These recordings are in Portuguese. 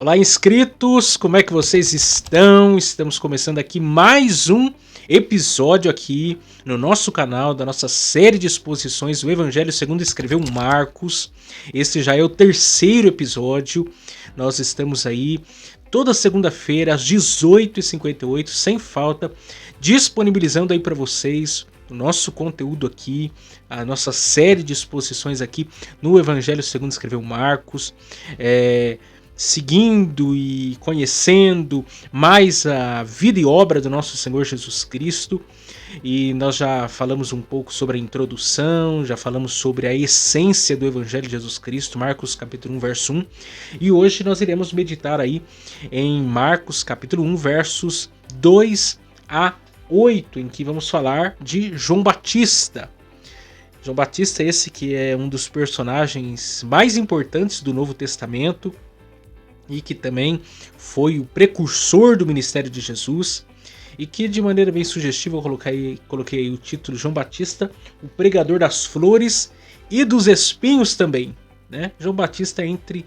Olá, inscritos! Como é que vocês estão? Estamos começando aqui mais um episódio aqui no nosso canal da nossa série de exposições do Evangelho segundo escreveu Marcos. Este já é o terceiro episódio. Nós estamos aí toda segunda-feira às 18h58, sem falta, disponibilizando aí para vocês o nosso conteúdo aqui, a nossa série de exposições aqui no Evangelho segundo escreveu Marcos. Seguindo e conhecendo mais a vida e obra do nosso Senhor Jesus Cristo. E nós já falamos um pouco sobre a introdução, já falamos sobre a essência do Evangelho de Jesus Cristo, Marcos capítulo 1, verso 1. E hoje nós iremos meditar aí em Marcos capítulo 1, versos 2 a 8, em que vamos falar de João Batista. João Batista, esse que é um dos personagens mais importantes do Novo Testamento, e que também foi o precursor do ministério de Jesus, e que de maneira bem sugestiva eu coloquei aí o título João Batista, o pregador das flores e dos espinhos também, né? João Batista entre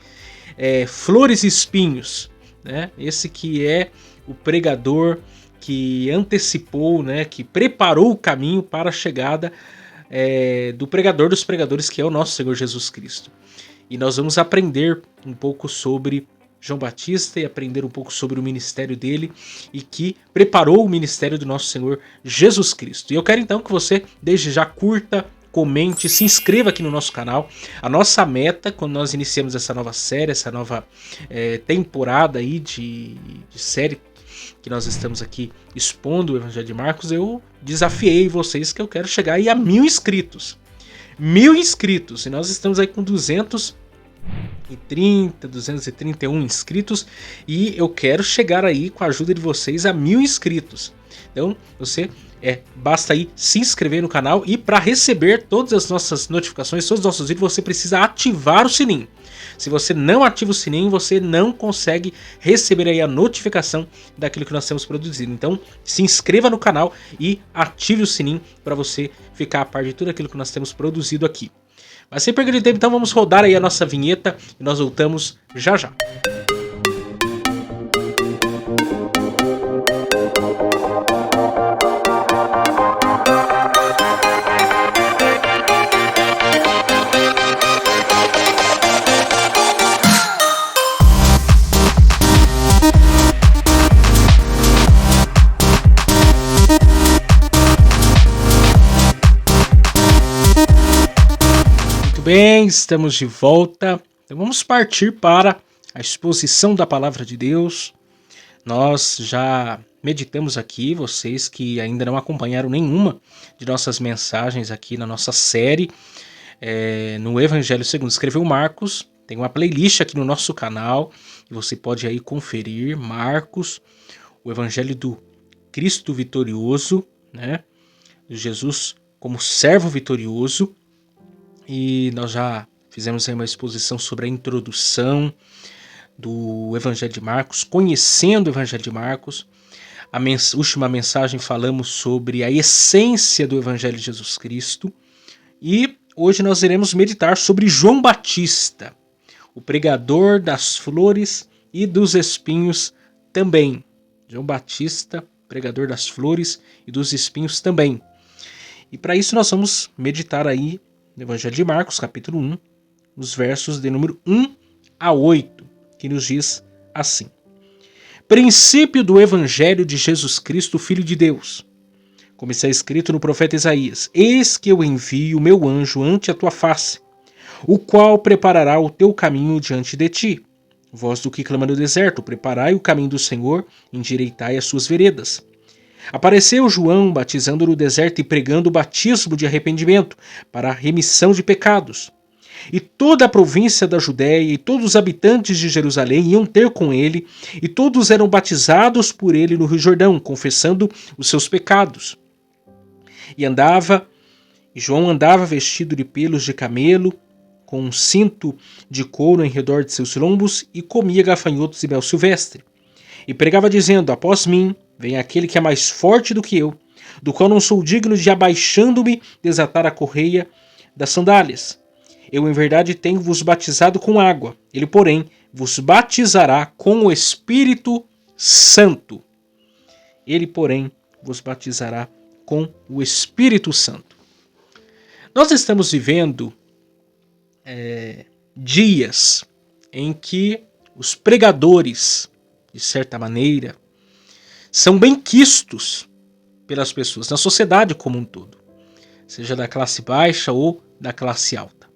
flores e espinhos, né? Esse que é o pregador que antecipou, né? Que preparou o caminho para a chegada do pregador dos pregadores, que é o nosso Senhor Jesus Cristo. E nós vamos aprender um pouco sobre João Batista e aprender um pouco sobre o ministério dele e que preparou o ministério do nosso Senhor Jesus Cristo. E eu quero então que você desde já curta, comente, se inscreva aqui no nosso canal. A nossa meta, quando nós iniciamos essa nova série, essa nova temporada aí de série que nós estamos aqui expondo o Evangelho de Marcos, eu desafiei vocês que eu quero chegar aí a 1000 inscritos. 1000 inscritos, e nós estamos aí com 231 inscritos, e eu quero chegar aí com a ajuda de vocês a 1000 inscritos. Então você basta aí se inscrever no canal, e para receber todas as nossas notificações, todos os nossos vídeos, você precisa ativar o sininho. Se você não ativa o sininho, você não consegue receber aí a notificação daquilo que nós temos produzido. Então se inscreva no canal e ative o sininho para você ficar a par de tudo aquilo que nós temos produzido aqui. Mas sem perder tempo, então vamos rodar aí a nossa vinheta e nós voltamos já já. Bem, estamos de volta. Então vamos partir para a exposição da palavra de Deus. Nós já meditamos aqui, vocês que ainda não acompanharam nenhuma de nossas mensagens aqui na nossa série no Evangelho segundo escreveu Marcos. Tem uma playlist aqui no nosso canal e você pode aí conferir Marcos, o Evangelho do Cristo vitorioso, né? De Jesus como servo vitorioso. E nós já fizemos aí uma exposição sobre a introdução do Evangelho de Marcos, conhecendo o Evangelho de Marcos. A última mensagem falamos sobre a essência do Evangelho de Jesus Cristo. E hoje nós iremos meditar sobre João Batista, o pregador das flores e dos espinhos também. João Batista, pregador das flores e dos espinhos também. E para isso nós vamos meditar aí no Evangelho de Marcos, capítulo 1, os versos de número 1 a 8, que nos diz assim: Princípio do Evangelho de Jesus Cristo, Filho de Deus. Como está escrito no profeta Isaías: Eis que eu envio o meu anjo ante a tua face, o qual preparará o teu caminho diante de ti. Voz do que clama no deserto: Preparai o caminho do Senhor, endireitai as suas veredas. Apareceu João batizando no deserto e pregando o batismo de arrependimento para a remissão de pecados. E toda a província da Judéia e todos os habitantes de Jerusalém iam ter com ele, e todos eram batizados por ele no Rio Jordão, confessando os seus pecados. E João andava vestido de pelos de camelo, com um cinto de couro em redor de seus lombos, e comia gafanhotos e mel silvestre. E pregava dizendo: Após mim vem aquele que é mais forte do que eu, do qual não sou digno de, abaixando-me, desatar a correia das sandálias. Eu em verdade tenho vos batizado com água. Ele, porém, vos batizará com o Espírito Santo. Ele, porém, vos batizará com o Espírito Santo. Nós estamos vivendo dias em que os pregadores, de certa maneira, são bem quistos pelas pessoas, na sociedade como um todo, seja da classe baixa ou da classe alta.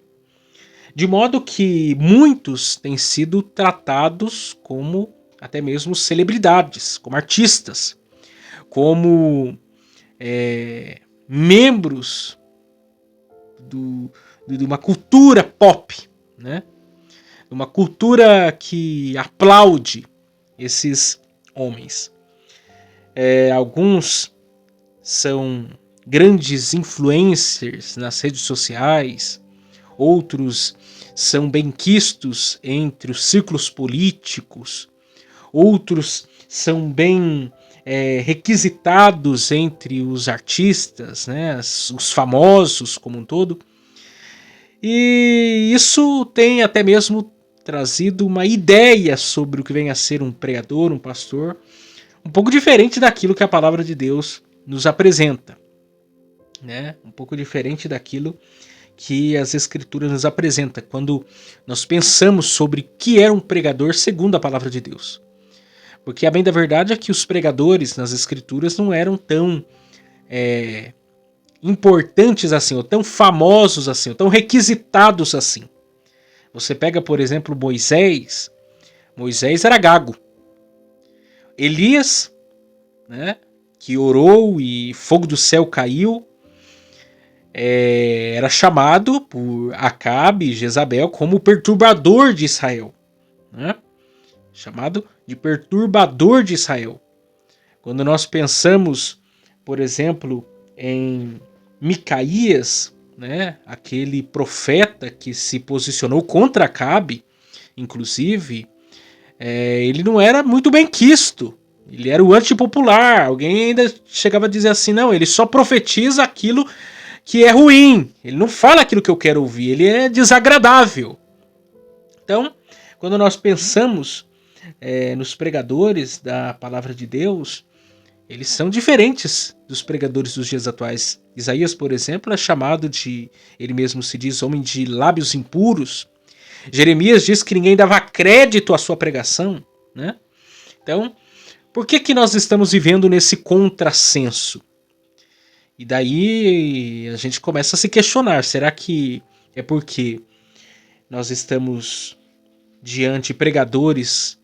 De modo que muitos têm sido tratados como até mesmo celebridades, como artistas, como membros de uma cultura pop, né? Uma cultura que aplaude esses homens. Alguns são grandes influencers nas redes sociais, outros são benquistos entre os círculos políticos, outros são bem requisitados entre os artistas, né, os famosos como um todo. E isso tem até mesmo trazido uma ideia sobre o que vem a ser um pregador, um pastor, um pouco diferente daquilo que a palavra de Deus nos apresenta, né? Um pouco diferente daquilo que as Escrituras nos apresentam quando nós pensamos sobre o que era um pregador segundo a palavra de Deus. Porque a bem da verdade é que os pregadores nas Escrituras não eram tão importantes assim, ou tão famosos assim, ou tão requisitados assim. Você pega, por exemplo, Moisés. Moisés era gago. Elias, né, que orou e fogo do céu caiu, era chamado por Acabe e Jezabel como o perturbador de Israel, né? Chamado de perturbador de Israel. Quando nós pensamos, por exemplo, em Micaías, né, aquele profeta que se posicionou contra Acabe, inclusive, ele não era muito bem quisto. Ele era o antipopular. Alguém ainda chegava a dizer assim, não, ele só profetiza aquilo que é ruim. Ele não fala aquilo que eu quero ouvir. Ele é desagradável. Então, quando nós pensamos nos pregadores da palavra de Deus, eles são diferentes dos pregadores dos dias atuais. Isaías, por exemplo, é chamado de, ele mesmo se diz, homem de lábios impuros. Jeremias diz que ninguém dava crédito à sua pregação, né? Então, por que nós estamos vivendo nesse contrassenso? E daí a gente começa a se questionar, será que é porque nós estamos diante de pregadores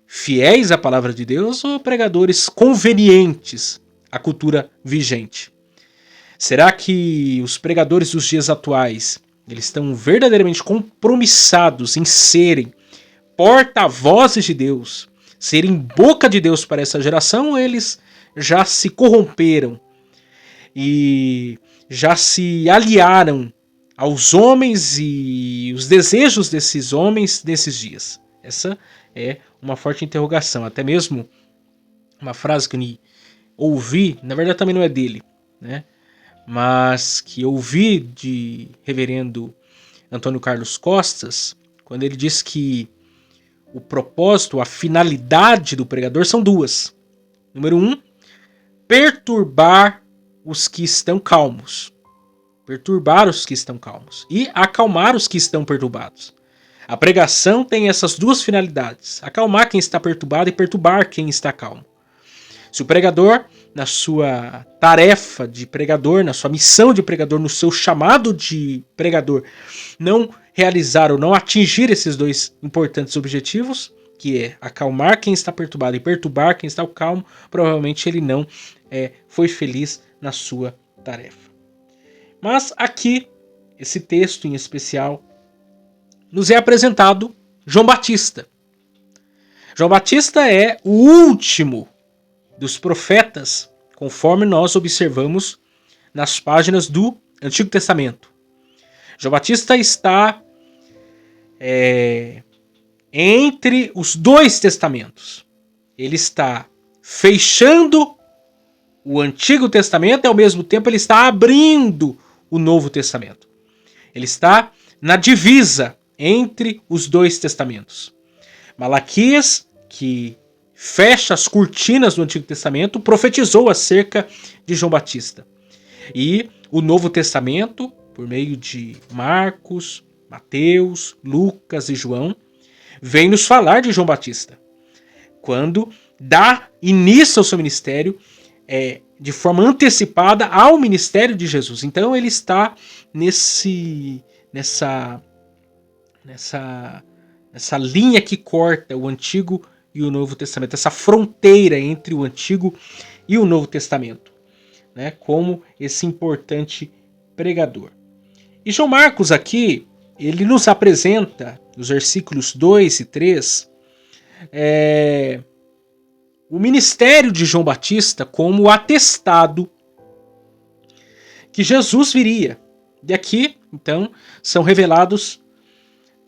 fiéis à palavra de Deus ou pregadores convenientes à cultura vigente? Será que os pregadores dos dias atuais, eles estão verdadeiramente compromissados em serem porta-vozes de Deus, serem boca de Deus para essa geração, ou eles já se corromperam e já se aliaram aos homens e os desejos desses homens nesses dias? Essa é uma forte interrogação. Até mesmo uma frase que eu ouvi, na verdade também não é dele, né? Mas que eu ouvi de reverendo Antônio Carlos Costas, quando ele diz que o propósito, a finalidade do pregador são duas. Número 1, perturbar os que estão calmos. Perturbar os que estão calmos. E acalmar os que estão perturbados. A pregação tem essas duas finalidades. Acalmar quem está perturbado e perturbar quem está calmo. Se o pregador, na sua tarefa de pregador, na sua missão de pregador, no seu chamado de pregador, não realizar ou não atingir esses dois importantes objetivos, que é acalmar quem está perturbado e perturbar quem está calmo, provavelmente ele não foi feliz na sua tarefa. Mas aqui, esse texto em especial, nos é apresentado João Batista. João Batista é o último dos profetas, conforme nós observamos nas páginas do Antigo Testamento. João Batista está entre os dois testamentos. Ele está fechando o Antigo Testamento e ao mesmo tempo ele está abrindo o Novo Testamento. Ele está na divisa entre os dois testamentos. Malaquias, que fecha as cortinas do Antigo Testamento, profetizou acerca de João Batista. E o Novo Testamento, por meio de Marcos, Mateus, Lucas e João, vem nos falar de João Batista, quando dá início ao seu ministério de forma antecipada ao ministério de Jesus. Então ele está nessa linha que corta o Antigo e o Novo Testamento, essa fronteira entre o Antigo e o Novo Testamento, né, como esse importante pregador. E João Marcos aqui, ele nos apresenta, nos versículos 2 e 3, o ministério de João Batista como atestado que Jesus viria. E aqui, então, são revelados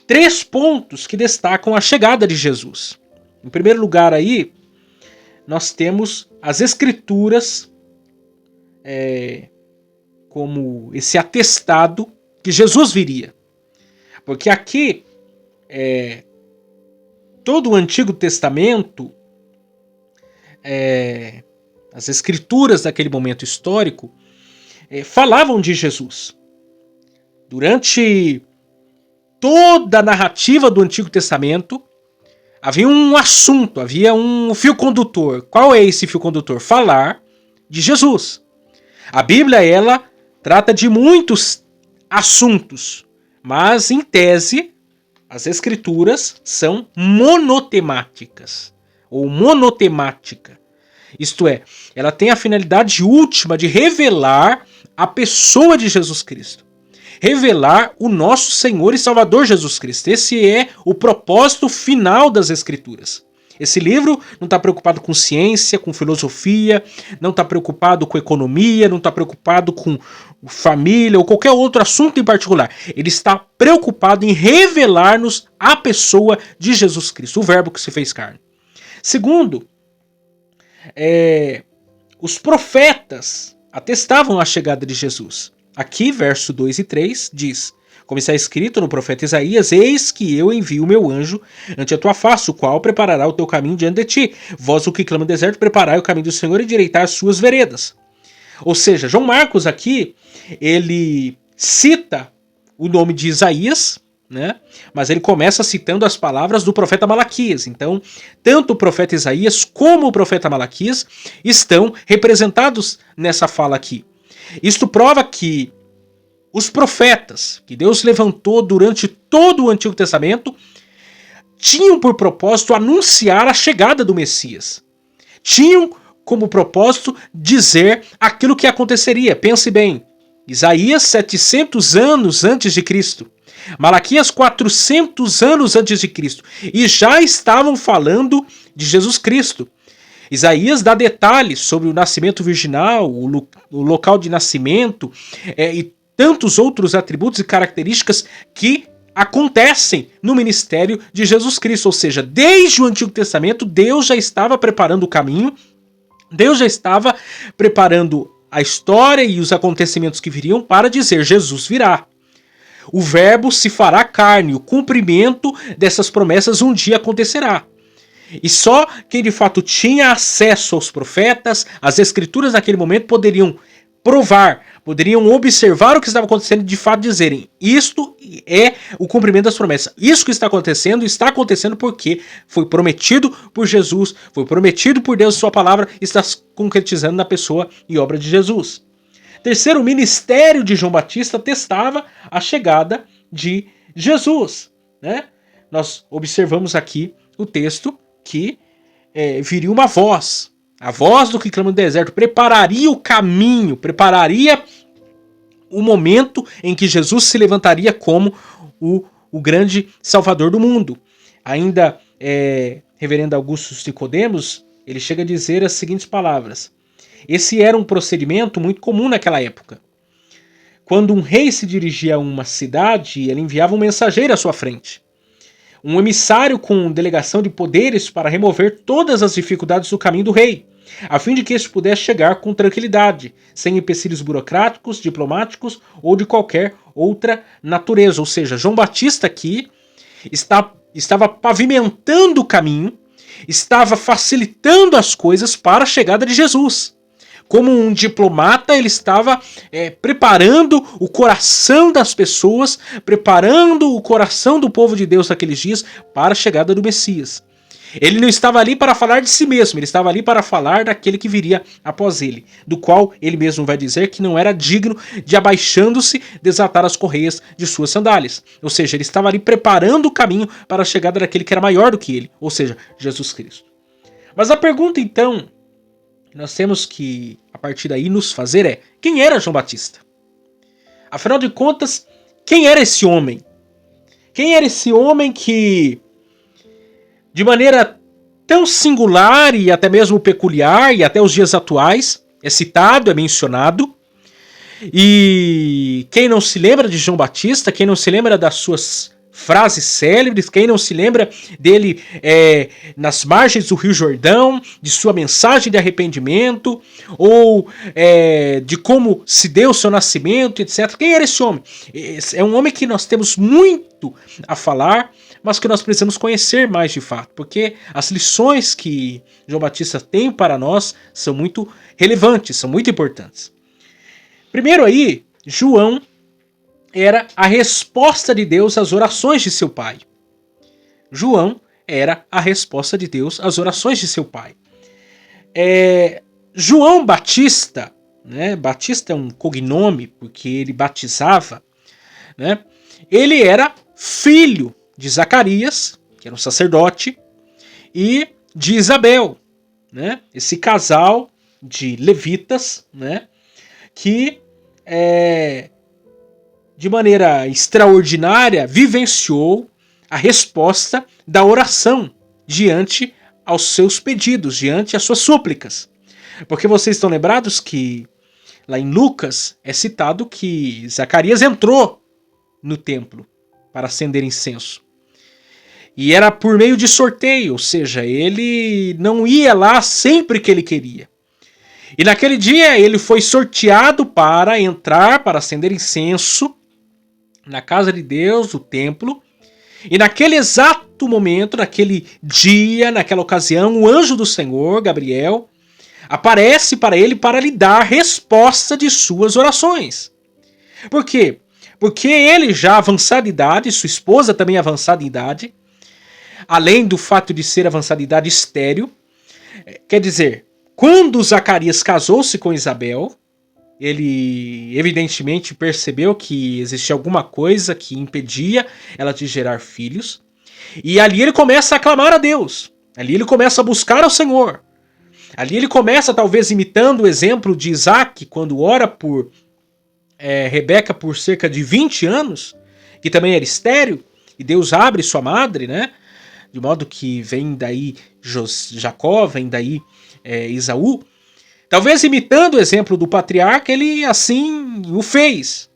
3 pontos que destacam a chegada de Jesus. Em primeiro lugar aí, nós temos as Escrituras como esse atestado que Jesus viria. Porque aqui, todo o Antigo Testamento, as Escrituras daquele momento histórico, falavam de Jesus. Durante toda a narrativa do Antigo Testamento, havia um assunto, havia um fio condutor. Qual é esse fio condutor? Falar de Jesus. A Bíblia, ela trata de muitos assuntos, mas em tese, as Escrituras são monotemáticas, ou monotemática. Isto é, ela tem a finalidade última de revelar a pessoa de Jesus Cristo. Revelar o nosso Senhor e Salvador Jesus Cristo. Esse é o propósito final das Escrituras. Esse livro não está preocupado com ciência, com filosofia, não está preocupado com economia, não está preocupado com família ou qualquer outro assunto em particular. Ele está preocupado em revelar-nos a pessoa de Jesus Cristo, o Verbo que se fez carne. Segundo, os profetas atestavam a chegada de Jesus. Aqui, verso 2 e 3, diz: como está escrito no profeta Isaías, eis que eu envio o meu anjo ante a tua face, o qual preparará o teu caminho diante de ti. Vós, o que clama no deserto, preparai o caminho do Senhor e direitai as suas veredas. Ou seja, João Marcos aqui, ele cita o nome de Isaías, né? Mas ele começa citando as palavras do profeta Malaquias. Então, tanto o profeta Isaías como o profeta Malaquias estão representados nessa fala aqui. Isto prova que os profetas que Deus levantou durante todo o Antigo Testamento tinham por propósito anunciar a chegada do Messias. Tinham como propósito dizer aquilo que aconteceria. Pense bem, Isaías 700 anos antes de Cristo, Malaquias 400 anos antes de Cristo, e já estavam falando de Jesus Cristo. Isaías dá detalhes sobre o nascimento virginal, o local de nascimento e tantos outros atributos e características que acontecem no ministério de Jesus Cristo. Ou seja, desde o Antigo Testamento, Deus já estava preparando o caminho, Deus já estava preparando a história e os acontecimentos que viriam para dizer: Jesus virá. O Verbo se fará carne, o cumprimento dessas promessas um dia acontecerá. E só quem de fato tinha acesso aos profetas, às escrituras naquele momento, poderiam provar, poderiam observar o que estava acontecendo e de fato dizerem: isto é o cumprimento das promessas. Isso que está acontecendo porque foi prometido por Jesus, foi prometido por Deus, sua palavra está se concretizando na pessoa e obra de Jesus. Terceiro, o ministério de João Batista atestava a chegada de Jesus, né? Nós observamos aqui o texto que viria uma voz, a voz do que clama no deserto, prepararia o caminho, prepararia o momento em que Jesus se levantaria como o grande salvador do mundo. Ainda, reverendo Augusto Nicodemos, ele chega a dizer as seguintes palavras: esse era um procedimento muito comum naquela época. Quando um rei se dirigia a uma cidade, ele enviava um mensageiro à sua frente, um emissário com delegação de poderes para remover todas as dificuldades do caminho do rei. a fim de que este pudesse chegar com tranquilidade, sem empecilhos burocráticos, diplomáticos ou de qualquer outra natureza. Ou seja, João Batista aqui estava pavimentando o caminho, estava facilitando as coisas para a chegada de Jesus. Como um diplomata, ele estava preparando o coração das pessoas, preparando o coração do povo de Deus naqueles dias para a chegada do Messias. Ele não estava ali para falar de si mesmo, ele estava ali para falar daquele que viria após ele, do qual ele mesmo vai dizer que não era digno de, abaixando-se, desatar as correias de suas sandálias. Ou seja, ele estava ali preparando o caminho para a chegada daquele que era maior do que ele, ou seja, Jesus Cristo. Mas a pergunta então que nós temos que, a partir daí, nos fazer é: quem era João Batista? Afinal de contas, quem era esse homem? Quem era esse homem que, de maneira tão singular e até mesmo peculiar, e até os dias atuais, é citado, é mencionado? E quem não se lembra de João Batista, quem não se lembra das suas frases célebres, quem não se lembra dele nas margens do Rio Jordão, de sua mensagem de arrependimento, ou de como se deu o seu nascimento, etc. Quem era esse homem? É um homem que nós temos muito a falar, mas que nós precisamos conhecer mais de fato, porque as lições que João Batista tem para nós são muito relevantes, são muito importantes. Primeiro aí, João era a resposta de Deus às orações de seu pai. João era a resposta de Deus às orações de seu pai. João Batista, né? Batista é um cognome porque ele batizava, né? Ele era filho de Zacarias, que era um sacerdote, e de Isabel, né? Esse casal de levitas, né? Que de maneira extraordinária vivenciou a resposta da oração diante aos seus pedidos, diante às suas súplicas. Porque vocês estão lembrados que lá em Lucas é citado que Zacarias entrou no templo para acender incenso. E era por meio de sorteio, ou seja, ele não ia lá sempre que ele queria. E naquele dia ele foi sorteado para entrar, para acender incenso na casa de Deus, o templo. E naquele exato momento, naquele dia, naquela ocasião, o anjo do Senhor, Gabriel, aparece para ele para lhe dar resposta de suas orações. Por quê? Porque ele já avançado em idade, sua esposa também avançada em idade, além do fato de ser avançada em idade estéril, quer dizer, quando Zacarias casou-se com Isabel, ele evidentemente percebeu que existia alguma coisa que impedia ela de gerar filhos. E ali ele começa a clamar a Deus. Ali ele começa a buscar ao Senhor. Ali ele começa, talvez imitando o exemplo de Isaac, quando ora por Rebeca por cerca de 20 anos, que também era estéril, e Deus abre sua madre, né? De modo que vem daí Jacó, vem daí Esaú. Talvez imitando o exemplo do patriarca, ele assim o fez.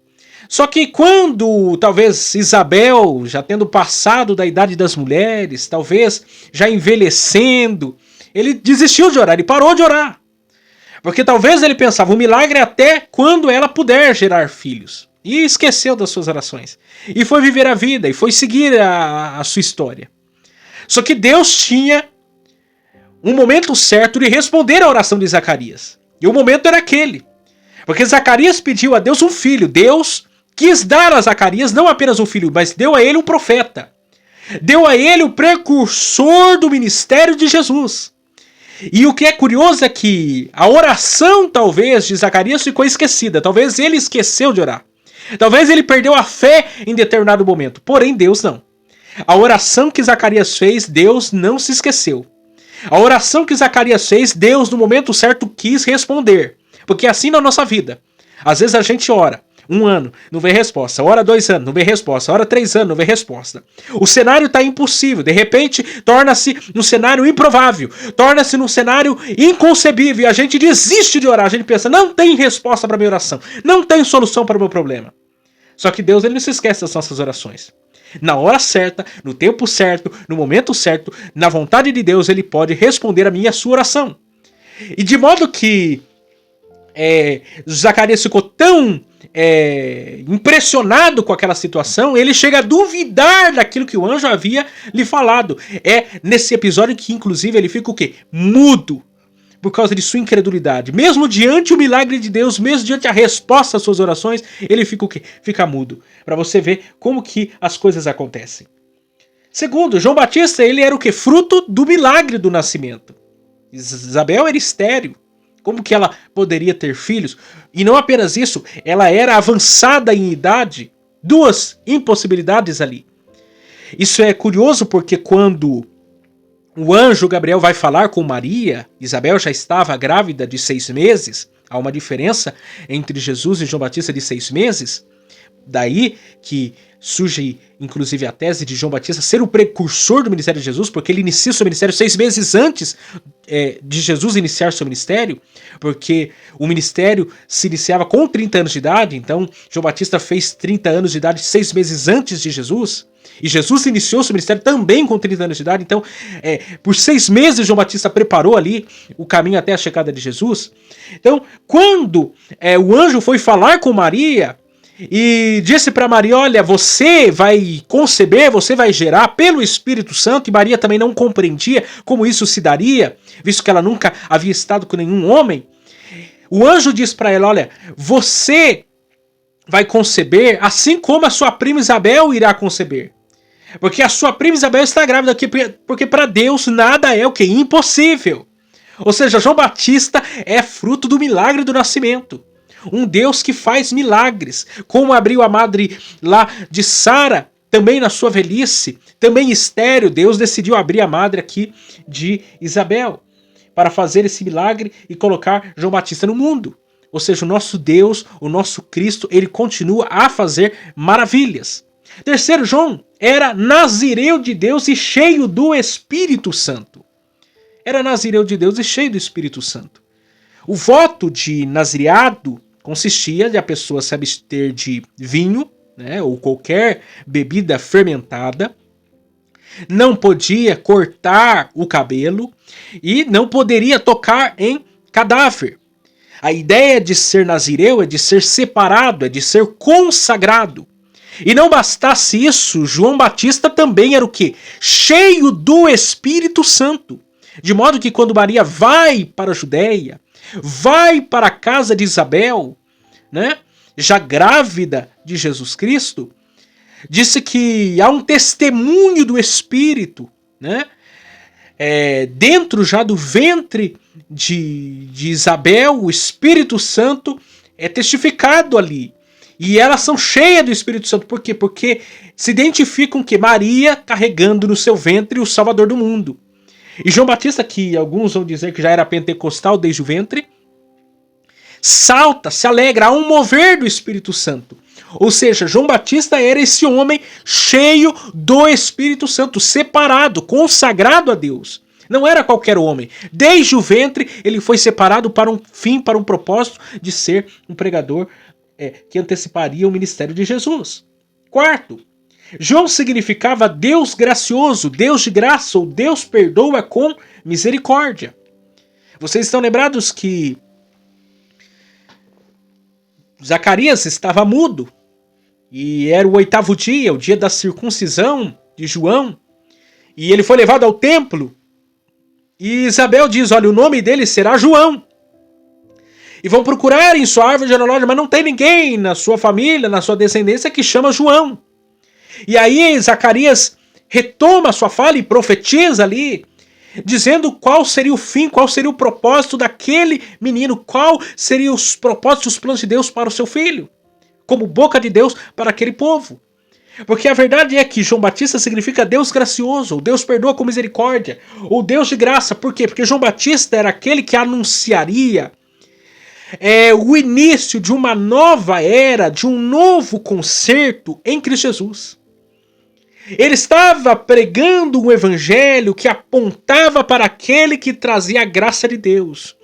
Só que quando, talvez, Isabel, já tendo passado da idade das mulheres, talvez já envelhecendo, ele desistiu de orar, ele parou de orar. Porque talvez ele pensava, o milagre é até quando ela puder gerar filhos. E esqueceu das suas orações. E foi viver a vida, e foi seguir a sua história. Só que Deus tinha um momento certo de responder à oração de Zacarias. E o momento era aquele. Porque Zacarias pediu a Deus um filho. Deus quis dar a Zacarias não apenas um filho, mas deu a ele um profeta. Deu a ele o precursor do ministério de Jesus. E o que é curioso é que a oração, talvez, de Zacarias ficou esquecida. Talvez ele esqueceu de orar. Talvez ele perdeu a fé em determinado momento. Porém, Deus não. A oração que Zacarias fez, Deus não se esqueceu. A oração que Zacarias fez, Deus no momento certo quis responder. Porque é assim na nossa vida. Às vezes a gente ora 1 ano, não vê resposta. Ora 2 anos, não vê resposta. Ora 3 anos, não vê resposta. O cenário está impossível. De repente, torna-se um cenário improvável. Torna-se num cenário inconcebível. E a gente desiste de orar. A gente pensa, não tem resposta para a minha oração. Não tem solução para o meu problema. Só que Deus ele não se esquece das nossas orações. Na hora certa, no tempo certo, no momento certo, na vontade de Deus, ele pode responder a minha e a sua oração. E de modo que Zacarias ficou tão impressionado com aquela situação, ele chega a duvidar daquilo que o anjo havia lhe falado. É nesse episódio que, inclusive, ele fica o quê? Mudo. Por causa de sua incredulidade. Mesmo diante o milagre de Deus, mesmo diante a resposta às suas orações, ele fica o quê? Fica mudo. Para você ver como que as coisas acontecem. Segundo, João Batista, ele era o quê? Fruto do milagre do nascimento. Isabel era estéril. Como que ela poderia ter filhos? E não apenas isso, ela era avançada em idade. Duas impossibilidades ali. Isso é curioso porque quando o anjo Gabriel vai falar com Maria, Isabel já estava grávida de 6 meses. Há uma diferença entre Jesus e João Batista de 6 meses. Daí que surge, inclusive, a tese de João Batista ser o precursor do ministério de Jesus, porque ele inicia seu ministério 6 meses antes de Jesus iniciar seu ministério, porque o ministério se iniciava com 30 anos de idade, então João Batista fez 30 anos de idade 6 meses antes de Jesus, e Jesus iniciou seu ministério também com 30 anos de idade, então por 6 meses João Batista preparou ali o caminho até a chegada de Jesus. Então, quando o anjo foi falar com Maria, e disse para Maria, olha, você vai conceber, você vai gerar pelo Espírito Santo, e Maria também não compreendia como isso se daria, visto que ela nunca havia estado com nenhum homem. O anjo diz para ela, olha, você vai conceber assim como a sua prima Isabel irá conceber. Porque a sua prima Isabel está grávida aqui, porque para Deus nada é o que? Impossível. Ou seja, João Batista é fruto do milagre do nascimento. Um Deus que faz milagres, como abriu a madre lá de Sara, também na sua velhice, também estéril, Deus decidiu abrir a madre aqui de Isabel, para fazer esse milagre e colocar João Batista no mundo. Ou seja, o nosso Deus, o nosso Cristo, ele continua a fazer maravilhas. Terceiro, João era nazireu de Deus e cheio do Espírito Santo. Era nazireu de Deus e cheio do Espírito Santo. O voto de nazireado consistia de a pessoa se abster de vinho, né, ou qualquer bebida fermentada, não podia cortar o cabelo e não poderia tocar em cadáver. A ideia de ser nazireu é de ser separado, é de ser consagrado. E não bastasse isso, João Batista também era o quê? Cheio do Espírito Santo. De modo que quando Maria vai para a Judéia, vai para a casa de Isabel, né, já grávida de Jesus Cristo, disse que há um testemunho do Espírito, né, dentro já do ventre de Isabel, o Espírito Santo é testificado ali. E elas são cheias do Espírito Santo. Por quê? Porque se identificam que Maria carregando no seu ventre o Salvador do mundo. E João Batista, que alguns vão dizer que já era pentecostal desde o ventre, salta, se alegra, há um mover do Espírito Santo. Ou seja, João Batista era esse homem cheio do Espírito Santo, separado, consagrado a Deus. Não era qualquer homem. Desde o ventre ele foi separado para um fim, para um propósito de ser um pregador que anteciparia o ministério de Jesus. Quarto, João significava Deus gracioso, Deus de graça, ou Deus perdoa com misericórdia. Vocês estão lembrados que Zacarias estava mudo, e era o 8º dia, o dia da circuncisão de João, e ele foi levado ao templo, e Isabel diz, olha, o nome dele será João. E vão procurar em sua árvore genealógica, mas não tem ninguém na sua família, na sua descendência que chama João. E aí Zacarias retoma a sua fala e profetiza ali, dizendo qual seria o fim, qual seria o propósito daquele menino, qual seriam os propósitos e os planos de Deus para o seu filho, como boca de Deus para aquele povo. Porque a verdade é que João Batista significa Deus gracioso, Deus perdoa com misericórdia, ou Deus de graça. Por quê? Porque João Batista era aquele que anunciaria o início de uma nova era, de um novo concerto em Cristo Jesus. Ele estava pregando um evangelho que apontava para aquele que trazia a graça de Deus,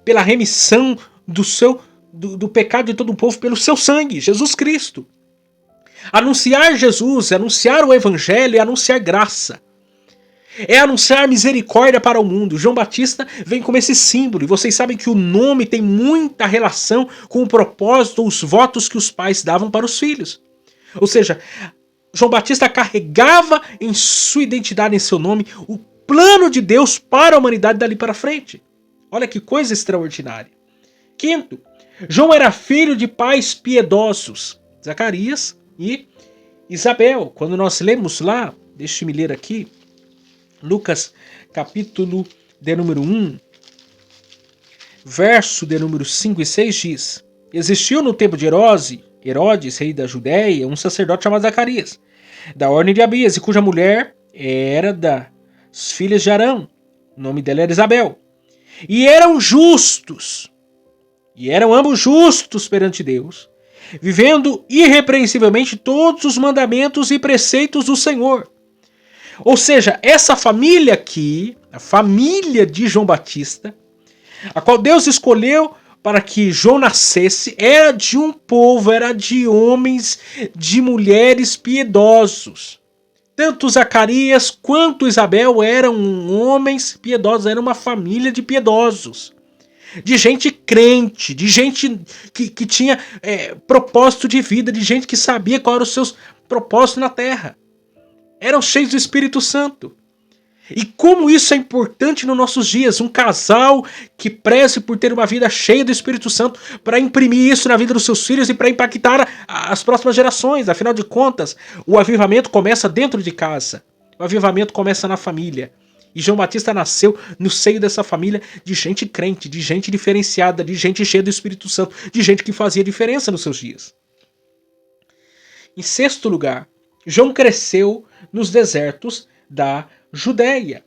pela remissão do pecado de todo o povo, pelo seu sangue, Jesus Cristo. Anunciar Jesus, anunciar o evangelho e anunciar graça. É anunciar misericórdia para o mundo. João Batista vem como esse símbolo. E vocês sabem que o nome tem muita relação com o propósito, os votos que os pais davam para os filhos. Ou seja, João Batista carregava em sua identidade, em seu nome, o plano de Deus para a humanidade dali para frente. Olha que coisa extraordinária. Quinto, João era filho de pais piedosos, Zacarias e Isabel. Quando nós lemos lá, deixe-me ler aqui, Lucas capítulo de número 1, verso de número 5 e 6 diz: Existiu no tempo de Herodes, rei da Judéia, um sacerdote chamado Zacarias, da ordem de Abias, e cuja mulher era das filhas de Arão. O nome dela era Isabel. E eram justos, e eram ambos justos perante Deus, vivendo irrepreensivelmente todos os mandamentos e preceitos do Senhor. Ou seja, essa família aqui, a família de João Batista, a qual Deus escolheu para que João nascesse, era de um povo, era de homens, de mulheres piedosos. Tanto Zacarias quanto Isabel eram homens piedosos, era uma família de piedosos. De gente crente, de gente que tinha propósito de vida, de gente que sabia qual eram os seus propósitos na terra. Eram cheios do Espírito Santo. E como isso é importante nos nossos dias, um casal que preze por ter uma vida cheia do Espírito Santo para imprimir isso na vida dos seus filhos e para impactar as próximas gerações. Afinal de contas, o avivamento começa dentro de casa. O avivamento começa na família. E João Batista nasceu no seio dessa família de gente crente, de gente diferenciada, de gente cheia do Espírito Santo, de gente que fazia diferença nos seus dias. Em sexto lugar, João cresceu nos desertos da Judéia.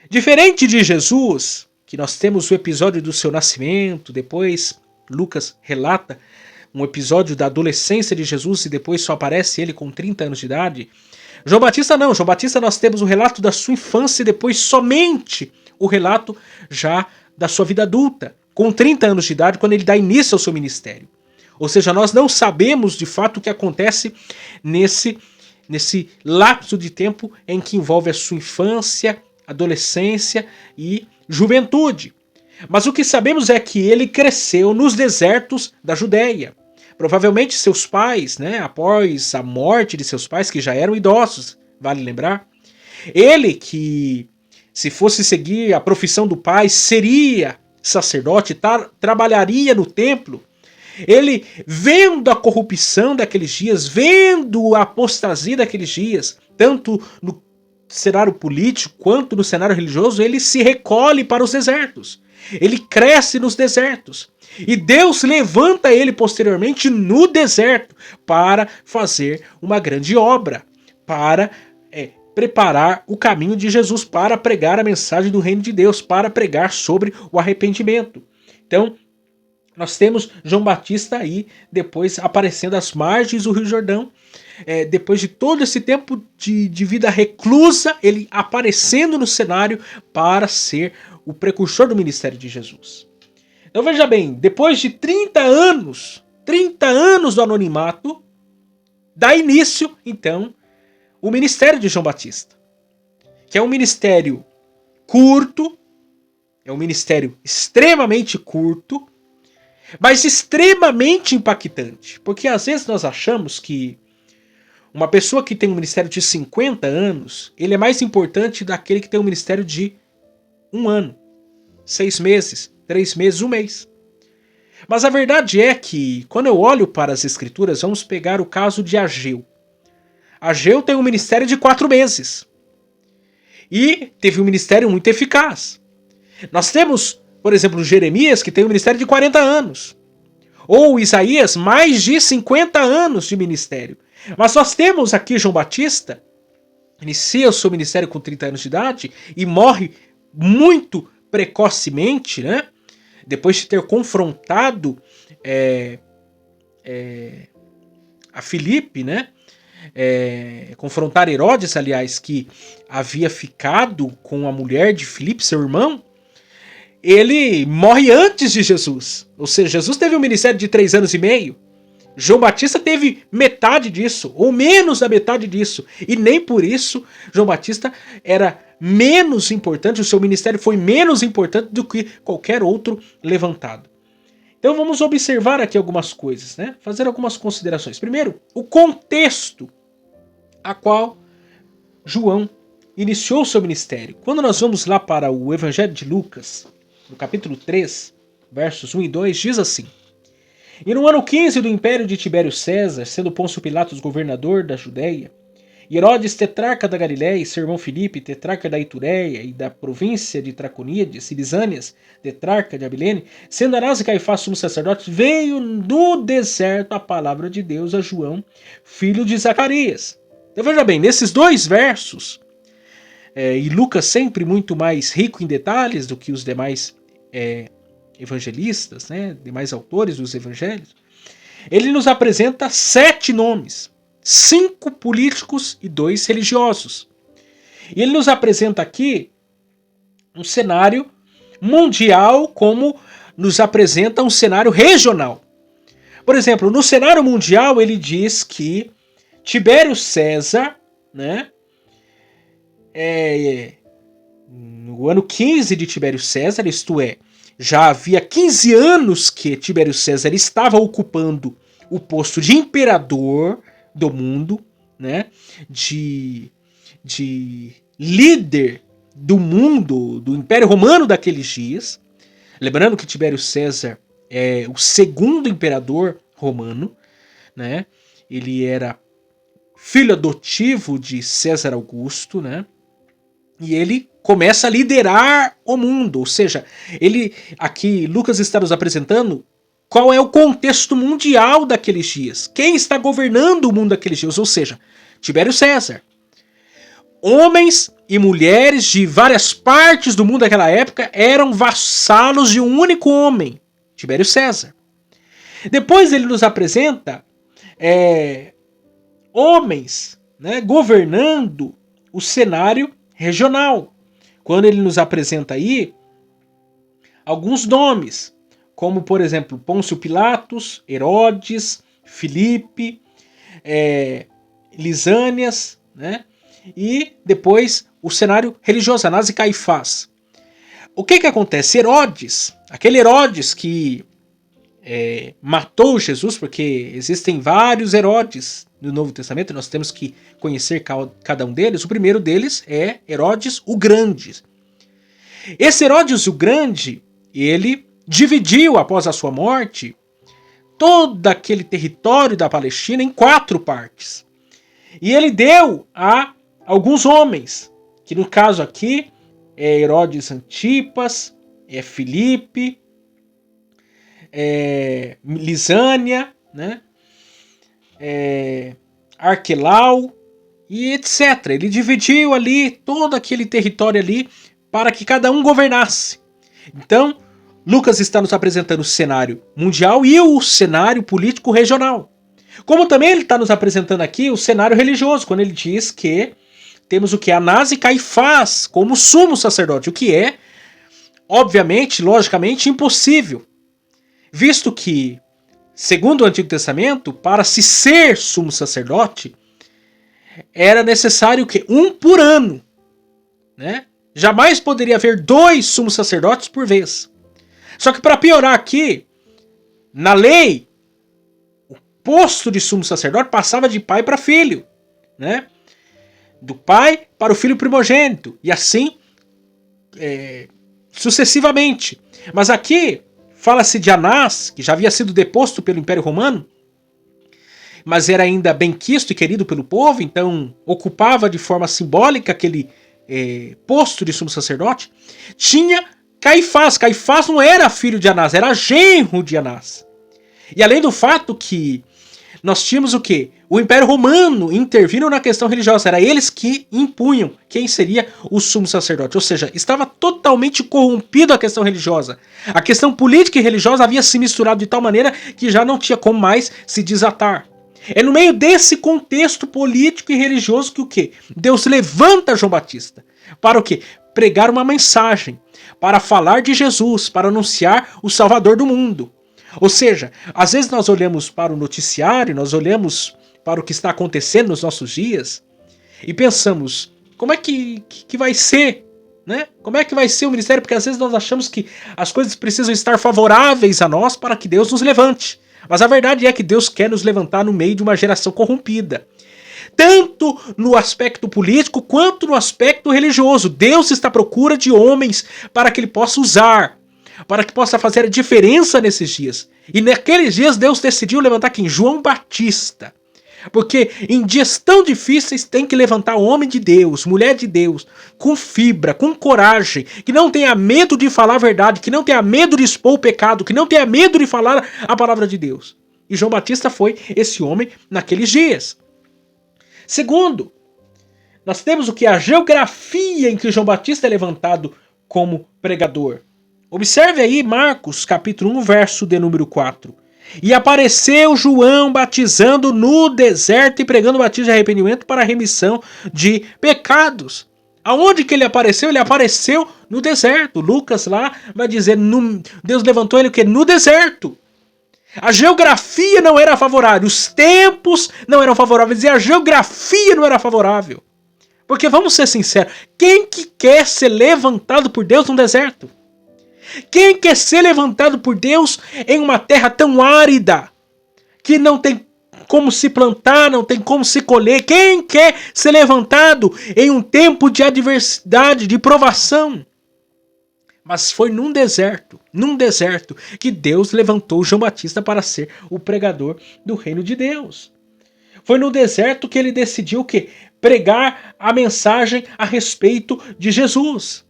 Diferente de Jesus, que nós temos o episódio do seu nascimento, depois Lucas relata um episódio da adolescência de Jesus e depois só aparece ele com 30 anos de idade. João Batista não, João Batista nós temos o relato da sua infância e depois somente o relato já da sua vida adulta, com 30 anos de idade, quando ele dá início ao seu ministério. Ou seja, nós não sabemos de fato o que acontece nesse lapso de tempo em que envolve a sua infância, adolescência e juventude. Mas o que sabemos é que ele cresceu nos desertos da Judéia. Provavelmente seus pais, após a morte de seus pais, que já eram idosos, vale lembrar, ele que, se fosse seguir a profissão do pai, seria sacerdote, trabalharia no templo. Ele, vendo a corrupção daqueles dias, vendo a apostasia daqueles dias, tanto no cenário político quanto no cenário religioso, ele se recolhe para os desertos. Ele cresce nos desertos. E Deus levanta ele posteriormente no deserto para fazer uma grande obra, para preparar o caminho de Jesus, para pregar a mensagem do reino de Deus, para pregar sobre o arrependimento. Então, nós temos João Batista aí, depois aparecendo às margens do Rio Jordão, depois de todo esse tempo de vida reclusa, ele aparecendo no cenário para ser o precursor do ministério de Jesus. Então veja bem, depois de 30 anos do anonimato, dá início, então, o ministério de João Batista, que é um ministério curto, é um ministério extremamente curto, mas extremamente impactante, porque às vezes nós achamos que uma pessoa que tem um ministério de 50 anos, ele é mais importante daquele que tem um ministério de 1 ano, 6 meses, 3 meses, 1 mês. Mas a verdade é que, quando eu olho para as escrituras, vamos pegar o caso de Ageu. Ageu tem um ministério de 4 meses. E teve um ministério muito eficaz. Nós temos, por exemplo, Jeremias, que tem um ministério de 40 anos. Ou Isaías, mais de 50 anos de ministério. Mas nós temos aqui João Batista, inicia o seu ministério com 30 anos de idade e morre muito precocemente, depois de ter confrontado a Filipe, confrontar Herodes, aliás, que havia ficado com a mulher de Filipe, seu irmão. Ele morre antes de Jesus. Ou seja, Jesus teve um ministério de 3 anos e meio. João Batista teve metade disso, ou menos da metade disso. E nem por isso João Batista era menos importante, o seu ministério foi menos importante do que qualquer outro levantado. Então vamos observar aqui algumas coisas, né? Fazer algumas considerações. Primeiro, o contexto a qual João iniciou o seu ministério. Quando nós vamos lá para o Evangelho de Lucas, no capítulo 3, versos 1 e 2, diz assim: E no ano 15 do império de Tibério César, sendo Pôncio Pilatos governador da Judéia, e Herodes tetrarca da Galiléia, e seu irmão Filipe, tetrarca da Itureia e da província de Traconíades, e Lisânias, tetrarca de Abilene, sendo Anás e Caifás sumos sacerdotes, veio no deserto a palavra de Deus a João, filho de Zacarias. Então veja bem, nesses dois versos, e Lucas sempre muito mais rico em detalhes do que os demais evangelistas, né, demais autores dos evangelhos, ele nos apresenta 7 nomes, 5 políticos e 2 religiosos. E ele nos apresenta aqui um cenário mundial como nos apresenta um cenário regional. Por exemplo, no cenário mundial ele diz que Tibério César, né, no ano 15 de Tibério César, isto é, já havia 15 anos que Tibério César estava ocupando o posto de imperador do mundo, né, de líder do mundo, do Império Romano daqueles dias. Lembrando que Tibério César é o segundo imperador romano, né? Ele era filho adotivo de César Augusto, né? E ele começa a liderar o mundo, ou seja, aqui Lucas está nos apresentando qual é o contexto mundial daqueles dias. Quem está governando o mundo daqueles dias, ou seja, Tibério César. Homens e mulheres de várias partes do mundo daquela época eram vassalos de um único homem, Tibério César. Depois ele nos apresenta homens, né, governando o cenário regional. Quando ele nos apresenta aí alguns nomes, como por exemplo Pôncio Pilatos, Herodes, Filipe, Lisânias, né? E depois o cenário religioso, Anás e Caifás. O que acontece? Herodes, aquele Herodes que matou Jesus, porque existem vários Herodes no Novo Testamento, nós temos que conhecer cada um deles. O primeiro deles é Herodes o Grande. Esse Herodes o Grande, ele dividiu após a sua morte todo aquele território da Palestina em 4 partes. E ele deu a alguns homens, que no caso aqui é Herodes Antipas, Filipe, Lisânia, né? Arquelau e etc. Ele dividiu ali todo aquele território ali para que cada um governasse. Então, Lucas está nos apresentando o cenário mundial e o cenário político regional. Como também ele está nos apresentando aqui o cenário religioso, quando ele diz que temos o que? Anás e Caifás como sumo sacerdote, o que é, obviamente, logicamente, impossível. Visto que, segundo o Antigo Testamento, para se ser sumo sacerdote, era necessário que 1 por ano, né? Jamais poderia haver 2 sumos sacerdotes por vez. Só que para piorar aqui, na lei, o posto de sumo sacerdote passava de pai para filho, né? Do pai para o filho primogênito, e assim sucessivamente. Mas aqui fala-se de Anás, que já havia sido deposto pelo Império Romano, mas era ainda benquisto e querido pelo povo, então ocupava de forma simbólica aquele posto de sumo sacerdote. Tinha Caifás. Caifás não era filho de Anás, era genro de Anás. E além do fato que nós tínhamos o quê? O Império Romano intervindo na questão religiosa. Era eles que impunham quem seria o sumo sacerdote. Ou seja, estava totalmente corrompido a questão religiosa. A questão política e religiosa havia se misturado de tal maneira que já não tinha como mais se desatar. É no meio desse contexto político e religioso que o quê? Deus levanta João Batista. Para o quê? Pregar uma mensagem. Para falar de Jesus. Para anunciar o Salvador do mundo. Ou seja, às vezes nós olhamos para o noticiário, nós olhamos para o que está acontecendo nos nossos dias e pensamos, como é que vai ser, né? Como é que vai ser o ministério? Porque às vezes nós achamos que as coisas precisam estar favoráveis a nós para que Deus nos levante. Mas a verdade é que Deus quer nos levantar no meio de uma geração corrompida. Tanto no aspecto político quanto no aspecto religioso. Deus está à procura de homens para que Ele possa usar, para que possa fazer a diferença nesses dias. E naqueles dias Deus decidiu levantar quem? João Batista. Porque em dias tão difíceis tem que levantar homem de Deus, mulher de Deus, com fibra, com coragem, que não tenha medo de falar a verdade, que não tenha medo de expor o pecado, que não tenha medo de falar a palavra de Deus. E João Batista foi esse homem naqueles dias. Segundo, nós temos o que? A geografia em que João Batista é levantado como pregador. Observe aí Marcos capítulo 1, verso de número 4. E apareceu João batizando no deserto e pregando o batismo de arrependimento para a remissão de pecados. Aonde que ele apareceu? Ele apareceu no deserto. Lucas lá vai dizer, Deus levantou ele o quê? No deserto. A geografia não era favorável, os tempos não eram favoráveis e a geografia não era favorável. Porque vamos ser sinceros, quem que quer ser levantado por Deus no deserto? Quem quer ser levantado por Deus em uma terra tão árida, que não tem como se plantar, não tem como se colher? Quem quer ser levantado em um tempo de adversidade, de provação? Mas foi num deserto, que Deus levantou João Batista para ser o pregador do reino de Deus. Foi no deserto que ele decidiu o quê? Pregar a mensagem a respeito de Jesus.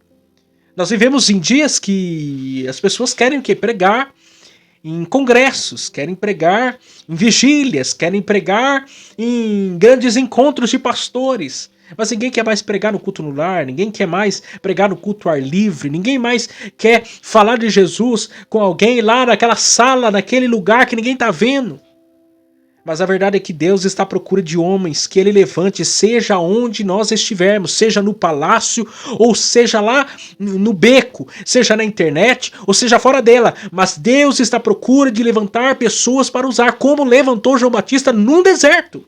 Nós vivemos em dias que as pessoas querem o quê? Pregar em congressos, querem pregar em vigílias, querem pregar em grandes encontros de pastores. Mas ninguém quer mais pregar no culto no lar, ninguém quer mais pregar no culto ao ar livre, ninguém mais quer falar de Jesus com alguém lá naquela sala, naquele lugar que ninguém está vendo. Mas a verdade é que Deus está à procura de homens que Ele levante, seja onde nós estivermos, seja no palácio, ou seja lá no beco, seja na internet, ou seja fora dela. Mas Deus está à procura de levantar pessoas para usar, como levantou João Batista num deserto.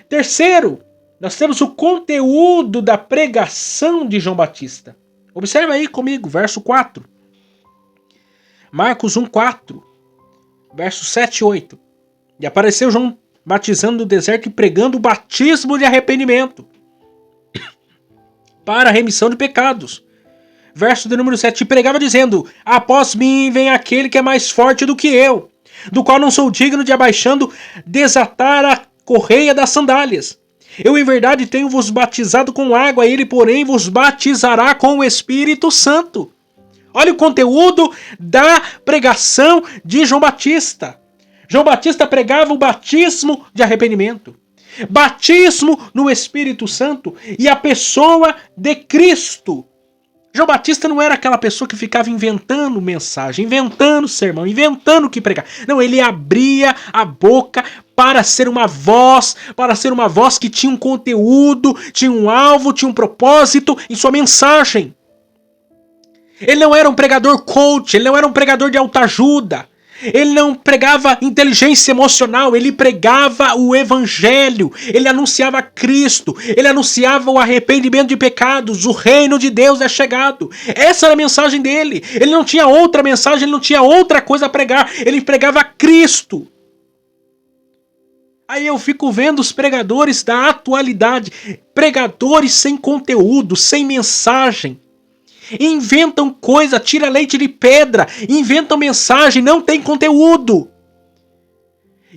Terceiro, nós temos o conteúdo da pregação de João Batista. Observe aí comigo, verso 4. Marcos 1:4, verso 7 e 8. E apareceu João batizando no deserto e pregando o batismo de arrependimento para a remissão de pecados. Verso de número 7. E pregava dizendo, após mim vem aquele que é mais forte do que eu, do qual não sou digno de abaixando desatar a correia das sandálias. Eu em verdade tenho vos batizado com água, ele porém vos batizará com o Espírito Santo. Olha o conteúdo da pregação de João Batista. João Batista pregava o batismo de arrependimento, batismo no Espírito Santo e a pessoa de Cristo. João Batista não era aquela pessoa que ficava inventando mensagem, inventando sermão, inventando o que pregar. Não, ele abria a boca para ser uma voz que tinha um conteúdo, tinha um alvo, tinha um propósito em sua mensagem. Ele não era um pregador coach, ele não era um pregador de autoajuda. Ele não pregava inteligência emocional, ele pregava o evangelho, ele anunciava Cristo, ele anunciava o arrependimento de pecados, o reino de Deus é chegado. Essa era a mensagem dele. Ele não tinha outra mensagem, ele não tinha outra coisa a pregar, ele pregava Cristo. Aí eu fico vendo os pregadores da atualidade, pregadores sem conteúdo, sem mensagem. Inventam coisa, tira leite de pedra, inventam mensagem, não tem conteúdo.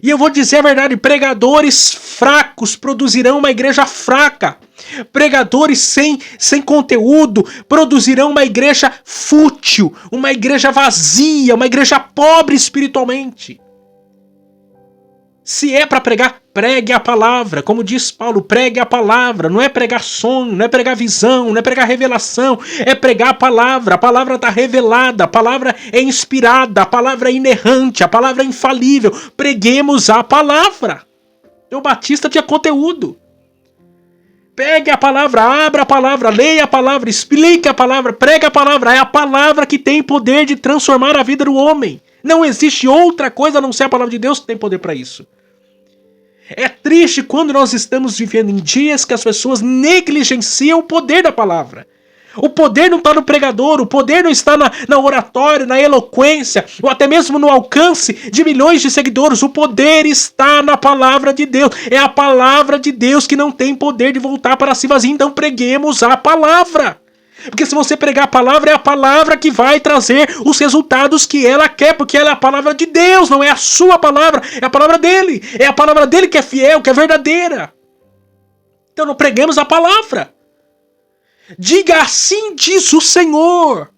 E eu vou dizer a verdade, pregadores fracos produzirão uma igreja fraca. Pregadores sem conteúdo produzirão uma igreja fútil, uma igreja vazia, uma igreja pobre espiritualmente. Se é para pregar, pregue a palavra. Como diz Paulo, pregue a palavra. Não é pregar sonho, não é pregar visão, não é pregar revelação. É pregar a palavra. A palavra está revelada, a palavra é inspirada, a palavra é inerrante, a palavra é infalível. Preguemos a palavra. O Batista tinha conteúdo. Pegue a palavra, abra a palavra, leia a palavra, explique a palavra, pregue a palavra. É a palavra que tem poder de transformar a vida do homem. Não existe outra coisa a não ser a palavra de Deus que tem poder para isso. É triste quando nós estamos vivendo em dias que as pessoas negligenciam o poder da palavra. O poder não está no pregador, o poder não está na oratória, na eloquência, ou até mesmo no alcance de milhões de seguidores. O poder está na palavra de Deus. É a palavra de Deus que não tem poder de voltar para si vazia. Então preguemos a palavra. Porque se você pregar a palavra, é a palavra que vai trazer os resultados que ela quer, porque ela é a palavra de Deus, não é a sua palavra, é a palavra dele. É a palavra dele que é fiel, que é verdadeira. Então não preguemos a palavra. Diga assim diz o Senhor.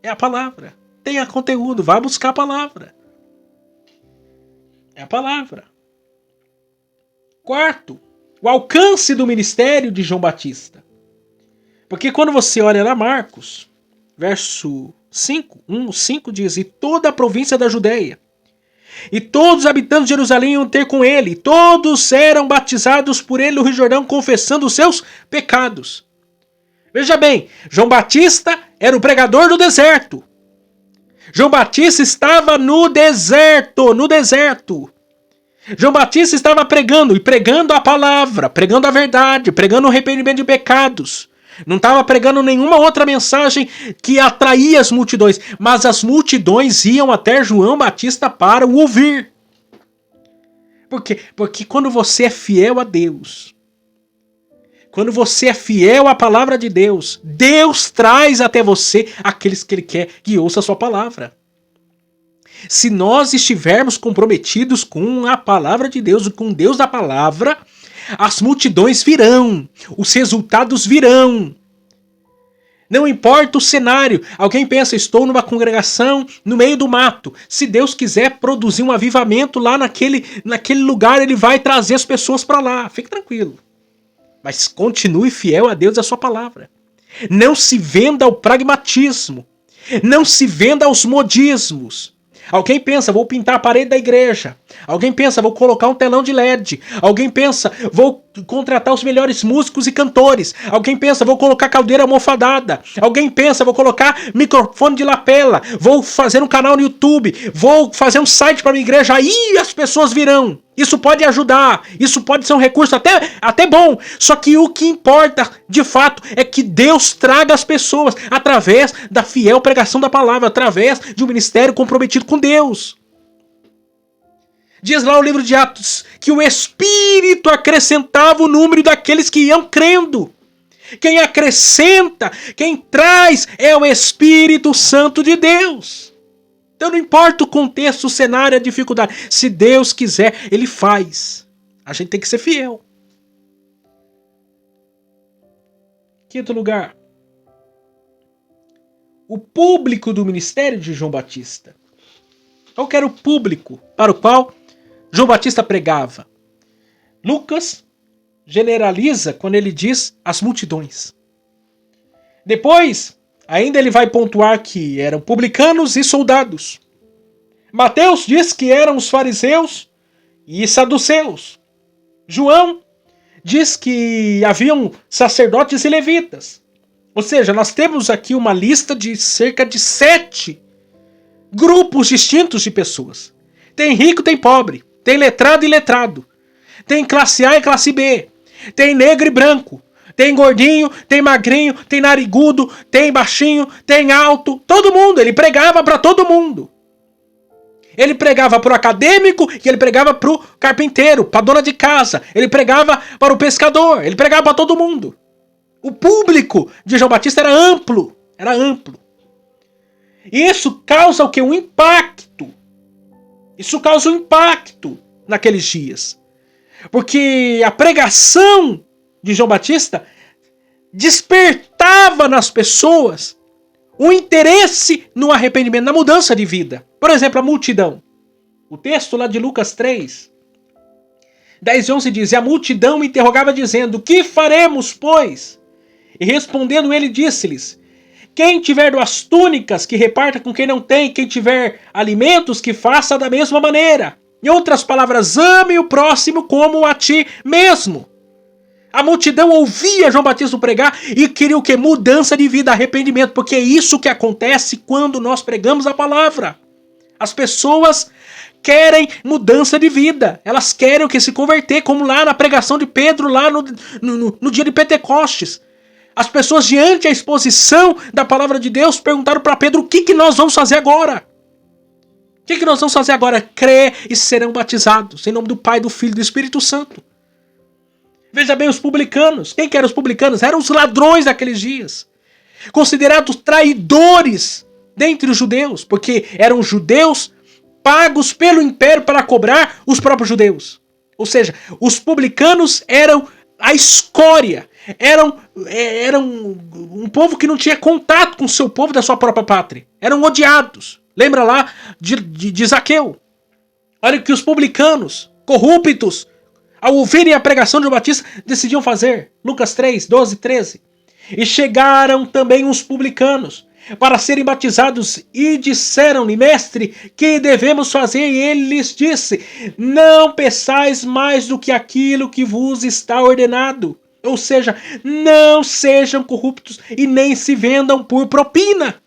É a palavra. Tenha conteúdo, vá buscar a palavra. É a palavra. Quarto, o alcance do ministério de João Batista. Porque quando você olha lá Marcos, verso 5, 5 diz, e toda a província da Judéia, e todos os habitantes de Jerusalém iam ter com ele, e todos eram batizados por ele no Rio Jordão, confessando os seus pecados. Veja bem, João Batista era o pregador do deserto. João Batista estava no deserto, João Batista estava pregando, e pregando a palavra, pregando a verdade, pregando o arrependimento de pecados. Não estava pregando nenhuma outra mensagem que atraía as multidões, mas as multidões iam até João Batista para o ouvir. Por quê? Porque quando você é fiel a Deus, quando você é fiel à palavra de Deus, Deus traz até você aqueles que Ele quer que ouça a sua palavra. Se nós estivermos comprometidos com a palavra de Deus, com Deus da palavra, as multidões virão, os resultados virão. Não importa o cenário. Alguém pensa, estou numa congregação no meio do mato. Se Deus quiser produzir um avivamento lá naquele lugar, Ele vai trazer as pessoas para lá. Fique tranquilo. Mas continue fiel a Deus e a sua palavra. Não se venda ao pragmatismo. Não se venda aos modismos. Alguém pensa, vou pintar a parede da igreja. Alguém pensa, vou colocar um telão de LED. Alguém pensa, vou contratar os melhores músicos e cantores. Alguém pensa, vou colocar caldeira almofadada. Alguém pensa, vou colocar microfone de lapela. Vou fazer um canal no YouTube. Vou fazer um site para minha igreja. Aí as pessoas virão. Isso pode ajudar. Isso pode ser um recurso até bom. Só que o que importa, de fato, é que Deus traga as pessoas através da fiel pregação da palavra, através de um ministério comprometido com Deus. Diz lá o livro de Atos que o Espírito acrescentava o número daqueles que iam crendo. Quem acrescenta, quem traz é o Espírito Santo de Deus. Então não importa o contexto, o cenário, a dificuldade. Se Deus quiser, Ele faz. A gente tem que ser fiel. Quinto lugar. O público do ministério de João Batista. Qual que era o público para o qual João Batista pregava? Lucas generaliza quando ele diz as multidões. Depois, ainda ele vai pontuar que eram publicanos e soldados. Mateus diz que eram os fariseus e saduceus. João diz que haviam sacerdotes e levitas. Ou seja, nós temos aqui uma lista de cerca de 7 grupos distintos de pessoas. Tem rico, tem pobre. Tem letrado e iletrado. Tem classe A e classe B. Tem negro e branco. Tem gordinho, tem magrinho, tem narigudo, tem baixinho, tem alto. Todo mundo. Ele pregava para todo mundo. Ele pregava para o acadêmico e ele pregava para o carpinteiro, para a dona de casa. Ele pregava para o pescador. Ele pregava para todo mundo. O público de João Batista era amplo. Era amplo. E isso causa o quê? Um impacto. Isso causa um impacto naqueles dias. Porque a pregação de João Batista despertava nas pessoas o interesse no arrependimento, na mudança de vida. Por exemplo, a multidão. O texto lá de Lucas 3, 10 e 11 diz, e a multidão me interrogava dizendo, que faremos, pois? E respondendo ele disse-lhes, quem tiver 2 túnicas, que reparta com quem não tem. Quem tiver alimentos, que faça da mesma maneira. Em outras palavras, ame o próximo como a ti mesmo. A multidão ouvia João Batista pregar e queria o quê? Mudança de vida, arrependimento, porque é isso que acontece quando nós pregamos a palavra. As pessoas querem mudança de vida, elas querem o que? Se converter, como lá na pregação de Pedro, lá no dia de Pentecostes. As pessoas, diante da exposição da palavra de Deus, perguntaram para Pedro: o que nós vamos fazer agora? O que nós vamos fazer agora? Crer e serão batizados, em nome do Pai, do Filho e do Espírito Santo. Veja bem, os publicanos. Quem que eram os publicanos? Eram os ladrões daqueles dias. Considerados traidores dentre os judeus, porque eram judeus pagos pelo império para cobrar os próprios judeus. Ou seja, os publicanos eram a escória. Eram um povo que não tinha contato com o seu povo da sua própria pátria. Eram odiados. Lembra lá de Zaqueu. Olha o que os publicanos, corruptos, ao ouvirem a pregação de João Batista, decidiam fazer. Lucas 3, 12, 13. E chegaram também os publicanos para serem batizados e disseram-lhe: mestre, que devemos fazer? E ele lhes disse: não peçais mais do que aquilo que vos está ordenado. Ou seja, não sejam corruptos e nem se vendam por propina.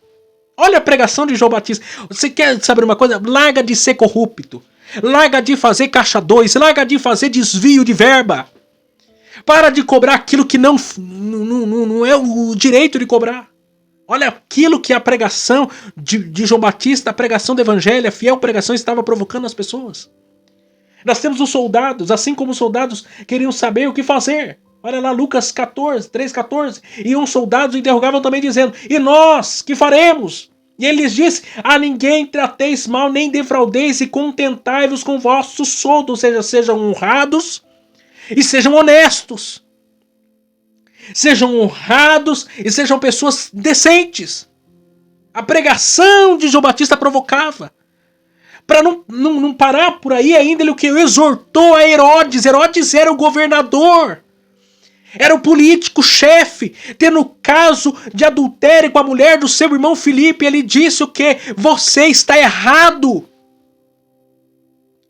Olha a pregação de João Batista. Você quer saber uma coisa? Larga de ser corrupto. Larga de fazer caixa 2, larga de fazer desvio de verba. Para de cobrar aquilo que não é o direito de cobrar. Olha aquilo que a pregação de João Batista, a pregação do evangelho, a fiel pregação estava provocando as pessoas. Nós temos os soldados, assim como os soldados queriam saber o que fazer. Olha lá Lucas 14, 3,14. E uns soldados interrogavam também dizendo: e nós, que faremos? E ele lhes disse: a ninguém trateis mal, nem defraudeis, e contentai-vos com vosso soldo. Ou seja, sejam honrados e sejam honestos. Sejam honrados e sejam pessoas decentes. A pregação de João Batista provocava. Para não parar por aí ainda, ele o que? Exortou a Herodes. Herodes era o governador. Era o político-chefe, tendo caso de adultério com a mulher do seu irmão Filipe. Ele disse o quê? Você está errado.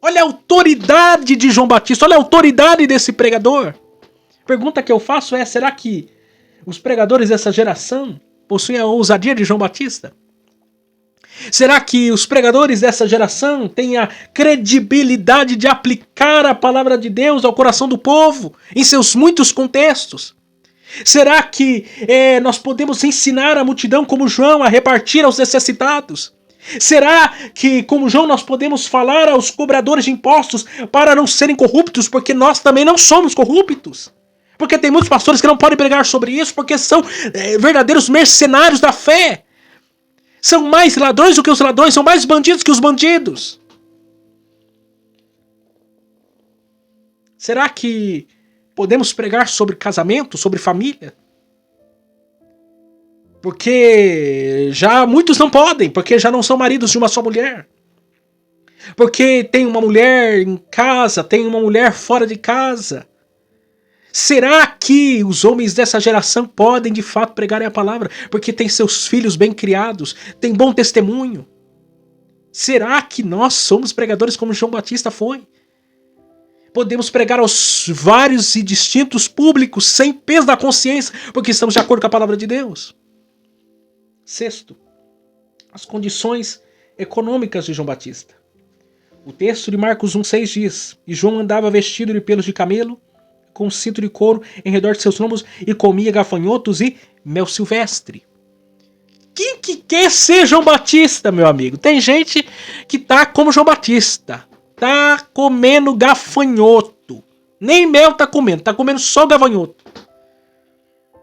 Olha a autoridade de João Batista, olha a autoridade desse pregador. Pergunta que eu faço é: será que os pregadores dessa geração possuem a ousadia de João Batista? Será que os pregadores dessa geração têm a credibilidade de aplicar a palavra de Deus ao coração do povo, em seus muitos contextos? Será que nós podemos ensinar a multidão como João a repartir aos necessitados? Será que, como João, nós podemos falar aos cobradores de impostos para não serem corruptos, porque nós também não somos corruptos? Porque tem muitos pastores que não podem pregar sobre isso, porque são verdadeiros mercenários da fé. São mais ladrões do que os ladrões, são mais bandidos que os bandidos. Será que podemos pregar sobre casamento, sobre família? Porque já muitos não podem, porque já não são maridos de uma só mulher. Porque tem uma mulher em casa, tem uma mulher fora de casa. Será que os homens dessa geração podem de fato pregarem a palavra? Porque tem seus filhos bem criados, tem bom testemunho. Será que nós somos pregadores como João Batista foi? Podemos pregar aos vários e distintos públicos sem peso da consciência, porque estamos de acordo com a palavra de Deus. Sexto, as condições econômicas de João Batista. O texto de Marcos 1,6 diz: e João andava vestido de pelos de camelo, com um cinto de couro em redor de seus lombos, e comia gafanhotos e mel silvestre. Quem que quer ser João Batista, meu amigo? Tem gente que tá como João Batista, tá comendo gafanhoto. Nem mel tá comendo só gafanhoto.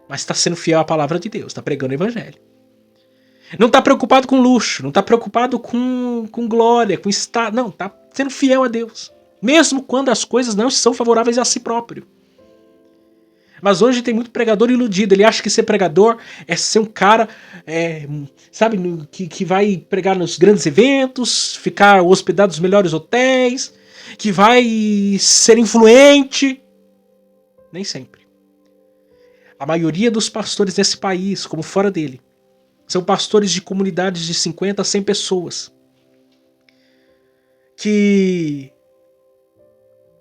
Mas tá sendo fiel à palavra de Deus, tá pregando o evangelho. Não tá preocupado com luxo, não tá preocupado com glória, com estado. Não, tá sendo fiel a Deus. Mesmo quando as coisas não são favoráveis a si próprio. Mas hoje tem muito pregador iludido. Ele acha que ser pregador é ser um cara, sabe, que vai pregar nos grandes eventos, ficar hospedado nos melhores hotéis, que vai ser influente. Nem sempre. A maioria dos pastores desse país, como fora dele, são pastores de comunidades de 50 a 100 pessoas. Que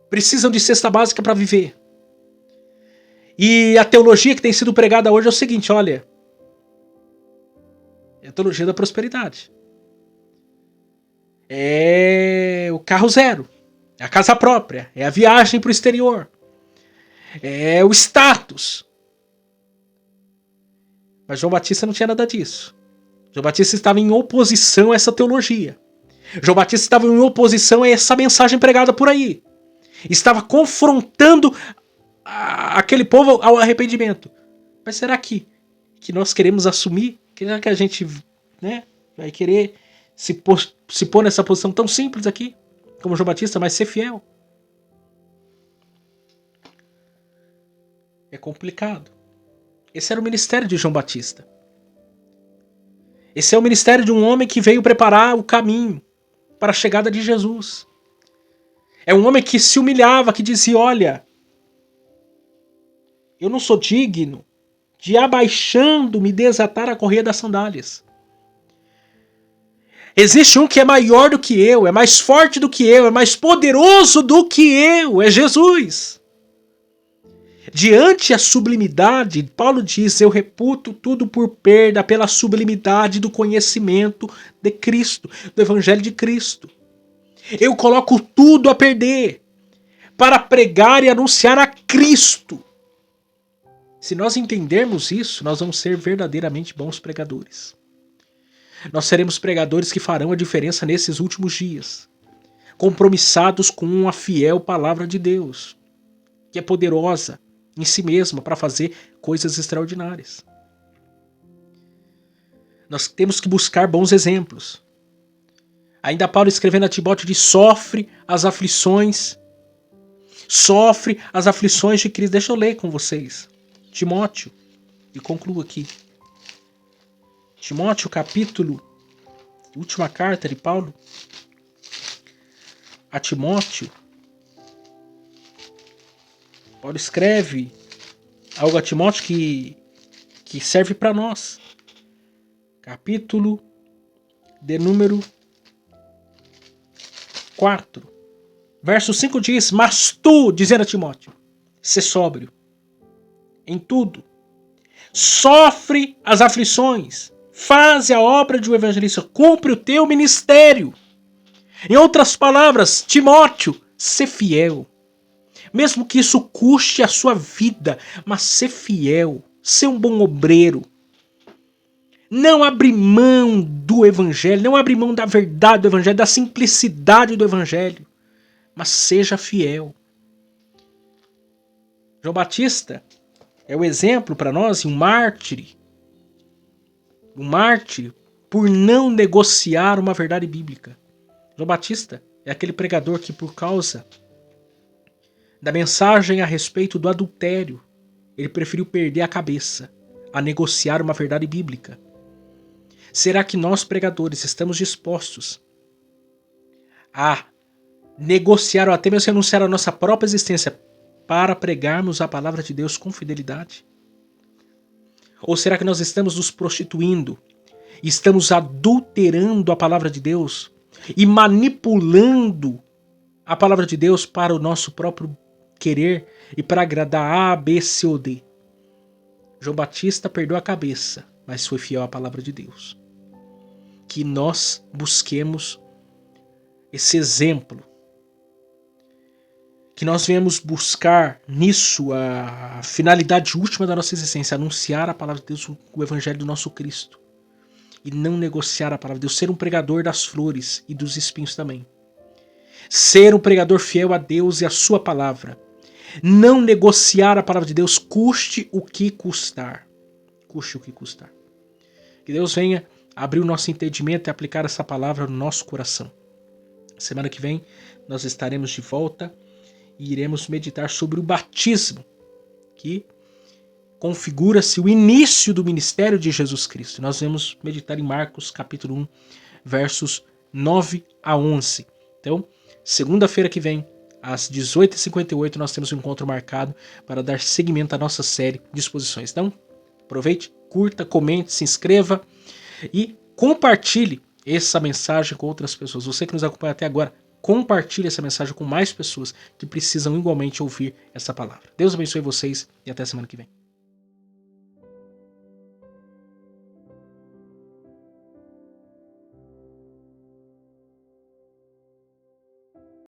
precisam de cesta básica para viver. E a teologia que tem sido pregada hoje é o seguinte, olha, é a teologia da prosperidade. É o carro zero, é a casa própria, é a viagem para o exterior, é o status. Mas João Batista não tinha nada disso. João Batista estava em oposição a essa teologia. João Batista estava em oposição a essa mensagem pregada por aí. Estava confrontando aquele povo ao arrependimento. Mas será que nós queremos assumir? Será que a gente, né, vai querer se pôr nessa posição tão simples aqui, como João Batista, mas ser fiel? É complicado. Esse era o ministério de João Batista. Esse é o ministério de um homem que veio preparar o caminho para a chegada de Jesus. É um homem que se humilhava, que dizia, olha, eu não sou digno de abaixando-me desatar a correia das sandálias. Existe um que é maior do que eu, é mais forte do que eu, é mais poderoso do que eu, é Jesus. Diante a sublimidade, Paulo diz, eu reputo tudo por perda pela sublimidade do conhecimento de Cristo, do Evangelho de Cristo. Eu coloco tudo a perder para pregar e anunciar a Cristo. Se nós entendermos isso, nós vamos ser verdadeiramente bons pregadores. Nós seremos pregadores que farão a diferença nesses últimos dias, compromissados com a fiel palavra de Deus, que é poderosa em si mesma para fazer coisas extraordinárias. Nós temos que buscar bons exemplos. Ainda Paulo escrevendo a Timóteo diz, sofre as aflições de Cristo. Deixa eu ler com vocês. Timóteo, e concluo aqui. Timóteo, capítulo, última carta de Paulo a Timóteo. Paulo escreve algo a Timóteo que serve para nós. Capítulo de número 4. Verso 5 diz, mas tu, dizendo a Timóteo, sê sóbrio em tudo, sofre as aflições, faze a obra de um evangelista, cumpre o teu ministério. Em outras palavras, Timóteo, sê fiel. Mesmo que isso custe a sua vida, mas ser fiel, ser um bom obreiro. Não abrir mão do evangelho, não abrir mão da verdade do evangelho, da simplicidade do evangelho, mas seja fiel. João Batista é o exemplo para nós, um mártir por não negociar uma verdade bíblica. João Batista é aquele pregador que, por causa da mensagem a respeito do adultério, ele preferiu perder a cabeça a negociar uma verdade bíblica. Será que nós, pregadores, estamos dispostos a negociar ou até mesmo renunciar à nossa própria existência para pregarmos a palavra de Deus com fidelidade? Ou será que nós estamos nos prostituindo, estamos adulterando a palavra de Deus e manipulando a palavra de Deus para o nosso próprio querer e para agradar A, B, C ou D? João Batista perdeu a cabeça, mas foi fiel à palavra de Deus. Que nós busquemos esse exemplo. Que nós venhamos buscar nisso a finalidade última da nossa existência, anunciar a palavra de Deus, o evangelho do nosso Cristo. E não negociar a palavra de Deus, ser um pregador das flores e dos espinhos também. Ser um pregador fiel a Deus e a sua palavra. Não negociar a palavra de Deus, custe o que custar. Custe o que custar. Que Deus venha abrir o nosso entendimento e aplicar essa palavra no nosso coração. Semana que vem nós estaremos de volta e iremos meditar sobre o batismo, que configura-se o início do ministério de Jesus Cristo. Nós vamos meditar em Marcos capítulo 1, versos 9 a 11. Então, segunda-feira que vem, às 18h58, nós temos um encontro marcado para dar seguimento à nossa série de exposições. Então, aproveite, curta, comente, se inscreva e compartilhe essa mensagem com outras pessoas. Você que nos acompanha até agora, compartilhe essa mensagem com mais pessoas que precisam igualmente ouvir essa palavra. Deus abençoe vocês e até semana que vem.